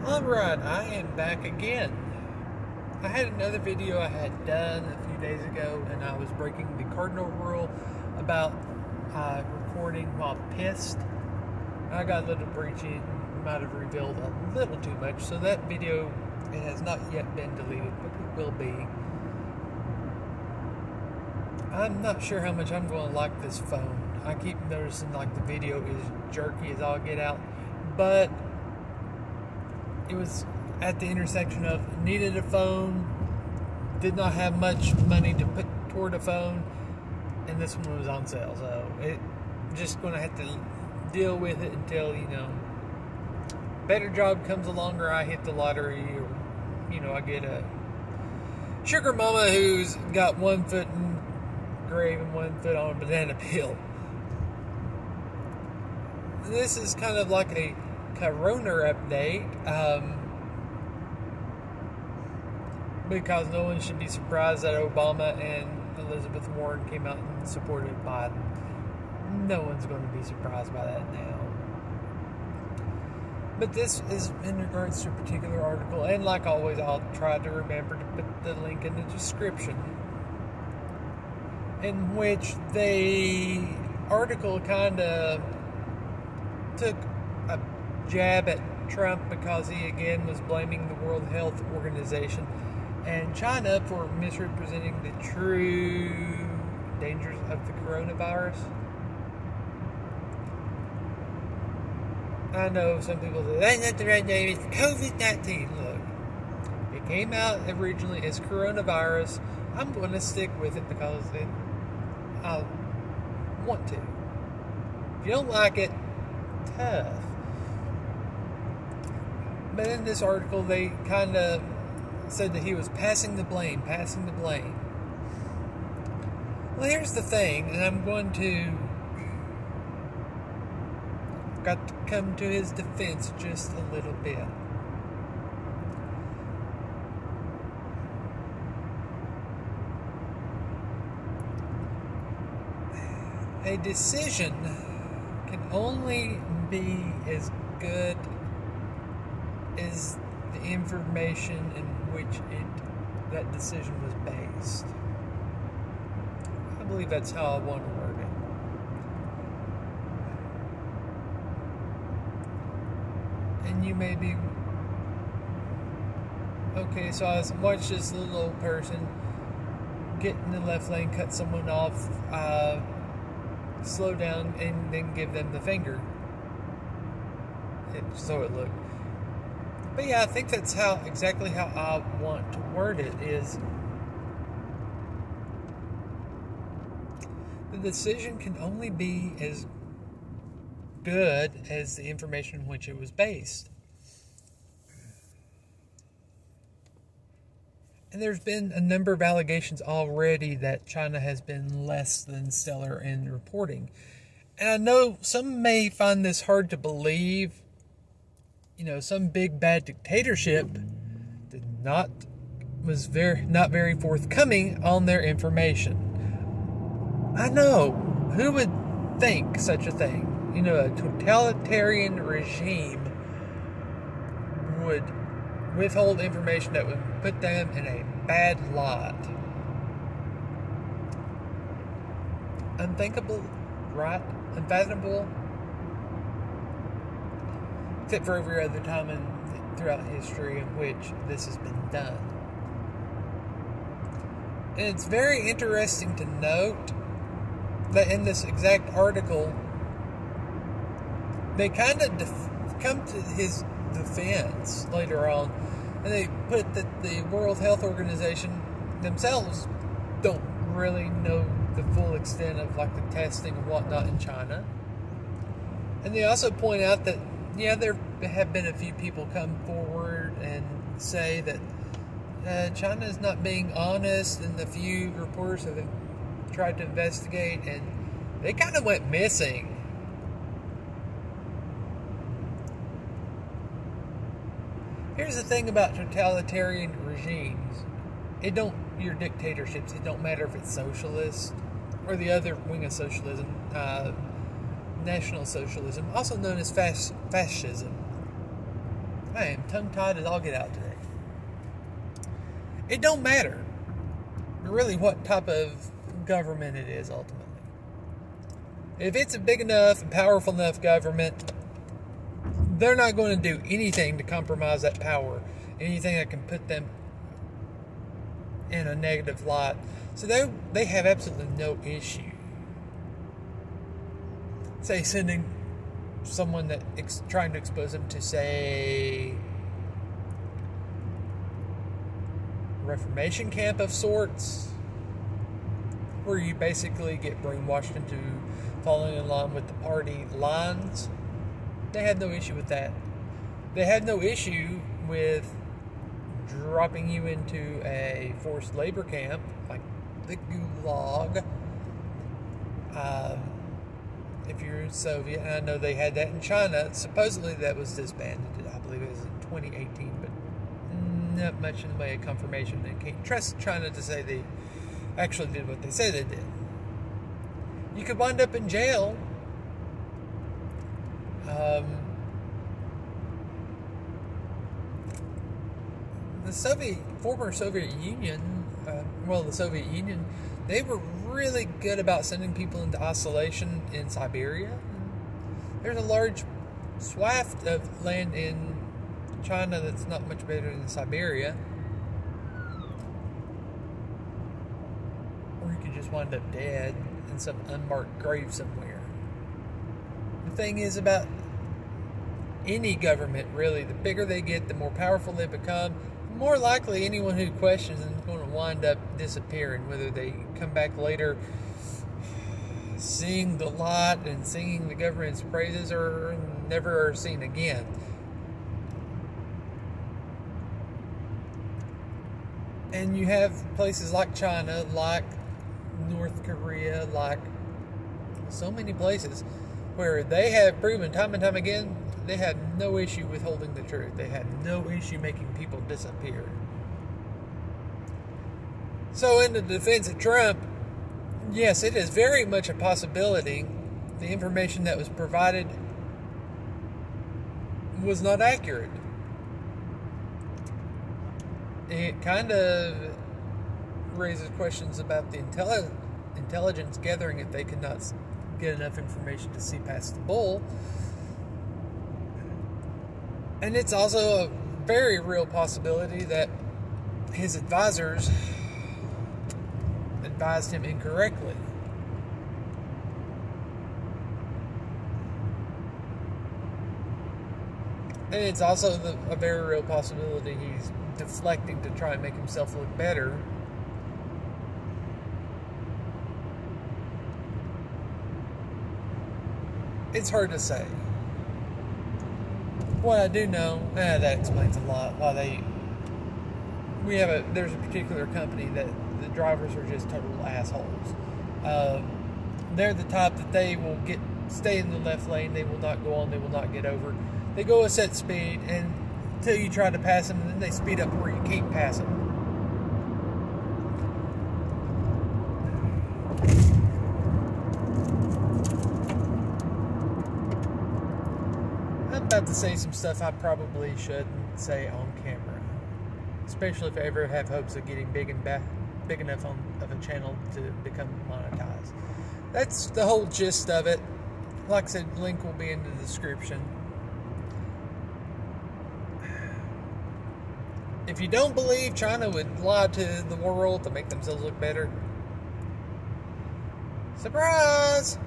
Alright, I am back again. I had another video I had done a few days ago, and I was breaking the cardinal rule about recording while pissed. I got a little breachy and might have revealed a little too much, so that video, it has not yet been deleted, but it will be. I'm not sure how much I'm going to like this phone. I keep noticing like the video is jerky as all get out, but it was at the intersection of needed a phone, did not have much money to put toward a phone, and this one was on sale, so it just going to have to deal with it until, better job comes along, or I hit the lottery, or, I get a sugar mama who's got 1 foot in grave and 1 foot on a banana peel. This is kind of like a Corona update, because no one should be surprised that Obama and Elizabeth Warren came out and supported Biden. No one's going to be surprised by that now. But this is in regards to a particular article, and like always, I'll try to remember to put the link in the description, in which the article kind of took a jab at Trump because he again was blaming the World Health Organization and China for misrepresenting the true dangers of the coronavirus. I know some people say, that's not the right name, it's COVID-19. Look, it came out originally as coronavirus. I'm going to stick with it because I want to. If you don't like it, tough. But in this article, they kind of said that he was passing the blame. Well, here's the thing, and I'm going to got to come to his defense just a little bit. A decision can only be as good as the information in which that decision was based. I believe that's how I want to word it. And you may be, okay, so I watched this little old person get in the left lane, cut someone off, slow down, and then give them the finger. So it looked. But yeah, I think that's exactly how I want to word it, is the decision can only be as good as the information in which it was based. And there's been a number of allegations already that China has been less than stellar in reporting. And I know some may find this hard to believe. Some big bad dictatorship was not very forthcoming on their information. I know, who would think such a thing? A totalitarian regime would withhold information that would put them in a bad lot. Unthinkable, right? Unfathomable. Except for every other time throughout history in which this has been done. And it's very interesting to note that in this exact article, they kind of come to his defense later on, and they put that the World Health Organization themselves don't really know the full extent of like the testing and whatnot in China. And they also point out that there have been a few people come forward and say that China is not being honest, and the few reporters have tried to investigate, and they kind of went missing. Here's the thing about totalitarian regimes. Your dictatorships, it don't matter if it's socialist or the other wing of socialism, National Socialism, also known as fascism. I am tongue-tied as all get out today. It don't matter, really, what type of government it is, ultimately. If it's a big enough and powerful enough government, they're not going to do anything to compromise that power, anything that can put them in a negative light. So they have absolutely no issue, say, sending someone that trying to expose them to, say, Reformation camp of sorts, where you basically get brainwashed into following in line with the party lines. They had no issue with that. They had no issue with dropping you into a forced labor camp like the Gulag. If you're Soviet, and I know they had that in China. Supposedly that was disbanded. I believe it was in 2018, but not much in the way of confirmation. They can't trust China to say they actually did what they say they did. You could wind up in jail. The former Soviet Union, the Soviet Union, they were really good about sending people into isolation in Siberia. There's a large swath of land in China that's not much better than Siberia. Or you could just wind up dead in some unmarked grave somewhere. The thing is about any government, really, the bigger they get, the more powerful they become, the more likely anyone who questions them is going to wind up disappearing, whether they come back later seeing the light and singing the government's praises or never are seen again. And you have places like China, like North Korea, like so many places where they have proven time and time again they had no issue with holding the truth. They had no issue making people disappear. So in the defense of Trump, yes, it is very much a possibility the information that was provided was not accurate. It kind of raises questions about the intelligence gathering if they could not get enough information to see past the bull. And it's also a very real possibility that his advisors advised him incorrectly. And it's also a very real possibility he's deflecting to try and make himself look better. It's hard to say. What I do know, that explains a lot. Why there's a particular company that the drivers are just total assholes. They're the type that they will stay in the left lane. They will not go on. They will not get over. They go a set speed until you try to pass them, and then they speed up where you can't pass them. I'm about to say some stuff I probably shouldn't say on camera, especially if I ever have hopes of getting big enough of a channel to become monetized. That's the whole gist of it. Like I said, link will be in the description. If you don't believe China would lie to the world to make themselves look better, surprise!